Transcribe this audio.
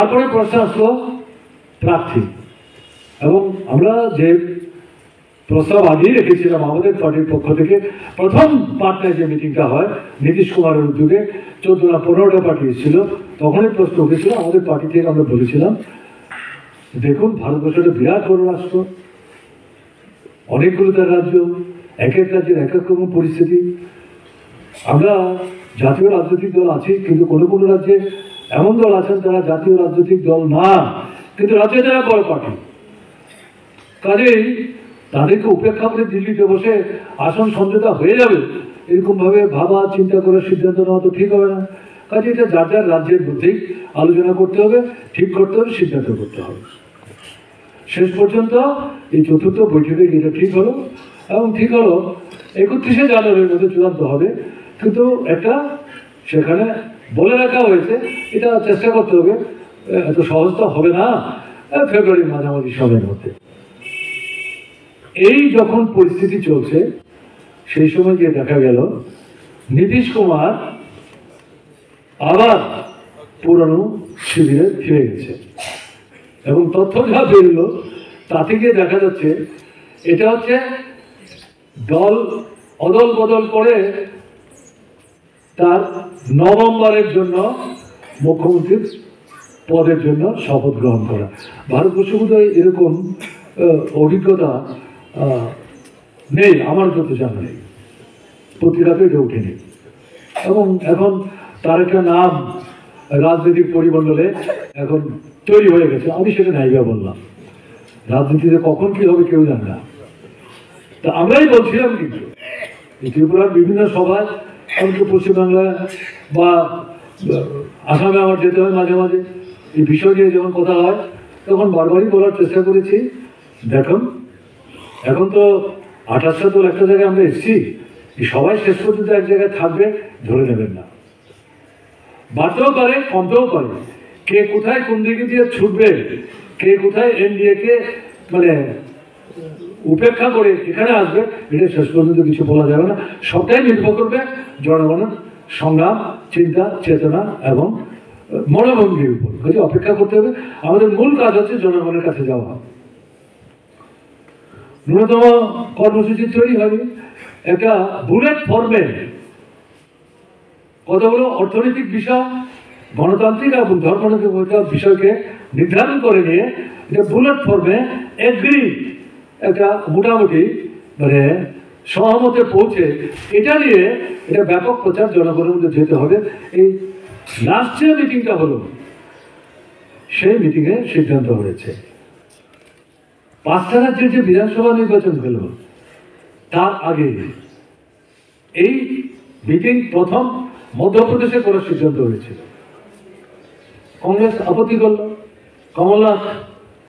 তারপরে প্রশ্ন আসলো প্রার্থী, এবং আমরা যে প্রস্তাব আগেই রেখেছিলাম আমাদের পার্টির পক্ষ থেকে, প্রথম পার্টনার যে মিটিংটা হয় নীতিশ কুমারের উদ্যোগে 14 না 15টা পার্টি এসেছিল, তখনই প্রশ্ন উঠেছিল আমাদের পার্টি থেকে। আমরা বলেছিলাম দেখুন ভারতবর্ষ একটা বিরাট বড় রাষ্ট্র, অনেকগুলো তার রাজ্য, এক এক রাজ্যের এক এক রকম পরিস্থিতি। আমরা জাতীয় রাজনৈতিক দল আছি, কিন্তু কোনো কোনো রাজ্যে এমন দল আছেন তারা জাতীয় রাজনৈতিক দল না, কিন্তু রাজ্যে তারা বড় পার্টি। কাজেই তাদেরকে উপেক্ষা করে দিল্লিতে বসে আসন সমঝোতা হয়ে যাবে এরকম ভাবে ভাবা চিন্তা করে সিদ্ধান্ত নেওয়া তো ঠিক হবে না। কাজে এটা যার যার রাজ্যের মধ্যেই আলোচনা করতে হবে, ঠিক করতে হবে, সিদ্ধান্ত করতে হবে। শেষ পর্যন্ত এই চতুর্থ বৈঠকে যেটা ঠিক হলো, এবং ঠিক হলো 31শে জানুয়ারির মধ্যে চূড়ান্ত হবে। কিন্তু একটা সেখানে বলে রাখা হয়েছে, এটা চেষ্টা করতে হবে, এত সহজ তো হবে না, ফেব্রুয়ারির মাঝামাঝি সময়ের মধ্যে। এই যখন পরিস্থিতি চলছে সেই সময় গিয়ে দেখা গেল নীতিশ কুমার আবার পুরনো শিবিরে ফিরে গেছে, এবং তথ্য যা বেরলো তা থেকে দেখা যাচ্ছে এটা হচ্ছে দল অদল বদল করে তার নভেম্বরের জন্য মুখ্যমন্ত্রীর পদের জন্য শপথ গ্রহণ করা। ভারতবর্ষ বোধহয় এরকম অভিজ্ঞতা নেই, আমার যত জানা নেই, পত্রিকাতে এটা উঠেনি। এবং এখন তার একটা নাম রাজনৈতিক পরিমণ্ডলে এখন তৈরি হয়ে গেছে। আমি সেটা নাইবা বললাম, রাজনীতিতে কখন কি হবে কেউ জানে না। তা আমরাই বলছিলাম কিন্তু ত্রিপুরার বিভিন্ন সভায়, এমনকি পশ্চিমবাংলায় বা আসামে আমার যেতে হয় মাঝে মাঝে, এই বিষয় নিয়ে যখন কথা হয় তখন বারবারই বলার চেষ্টা করেছি, দেখুন এখন তো 28টা দল একটা জায়গায় আমরা এসেছি, সবাই শেষ পর্যন্ত এক জায়গায় থাকবে ধরে নেবেন না। বাড়তেও পারে, কমতেও পারে, কে কোথায় কোন দিকে দিয়ে ছুটবে, কে কোথায় এনডিএ কে মানে উপেক্ষা করে এখানে আসবে, এটা শেষ পর্যন্ত কিছু বলা যাবে না। সবটাই নির্ভর করবে জনগণের সংগ্রাম, চিন্তা, চেতনা এবং মনোভঙ্গির উপর। কাজে অপেক্ষা করতে হবে। আমাদের মূল কাজ হচ্ছে জনগণের কাছে যাওয়া। ন্যূনতম কর্মসূচি তৈরি হবে, একটা বুলেট ফর্মে কতগুলো অর্থনৈতিক বিষয়, গণতান্ত্রিক এবং ধর্মনিরপেক্ষ বিষয়কে নির্ধারণ করে নিয়ে এটা বুলেট ফর্মে এগ্রি একটা মোটামুটি মানে সহমতে পৌঁছে এটা নিয়ে এটা ব্যাপক প্রচার জনগণের মধ্যে যেতে হবে। এই লাস্ট যে মিটিংটা হলো সেই মিটিংয়ে সিদ্ধান্ত হয়েছে 5টা রাজ্যের যে বিধানসভা নির্বাচন হলো তার আগে এই মিটিং প্রথম মধ্যপ্রদেশে করার সিদ্ধান্ত হয়েছিল। কংগ্রেস আপত্তি করল, কমলনাথ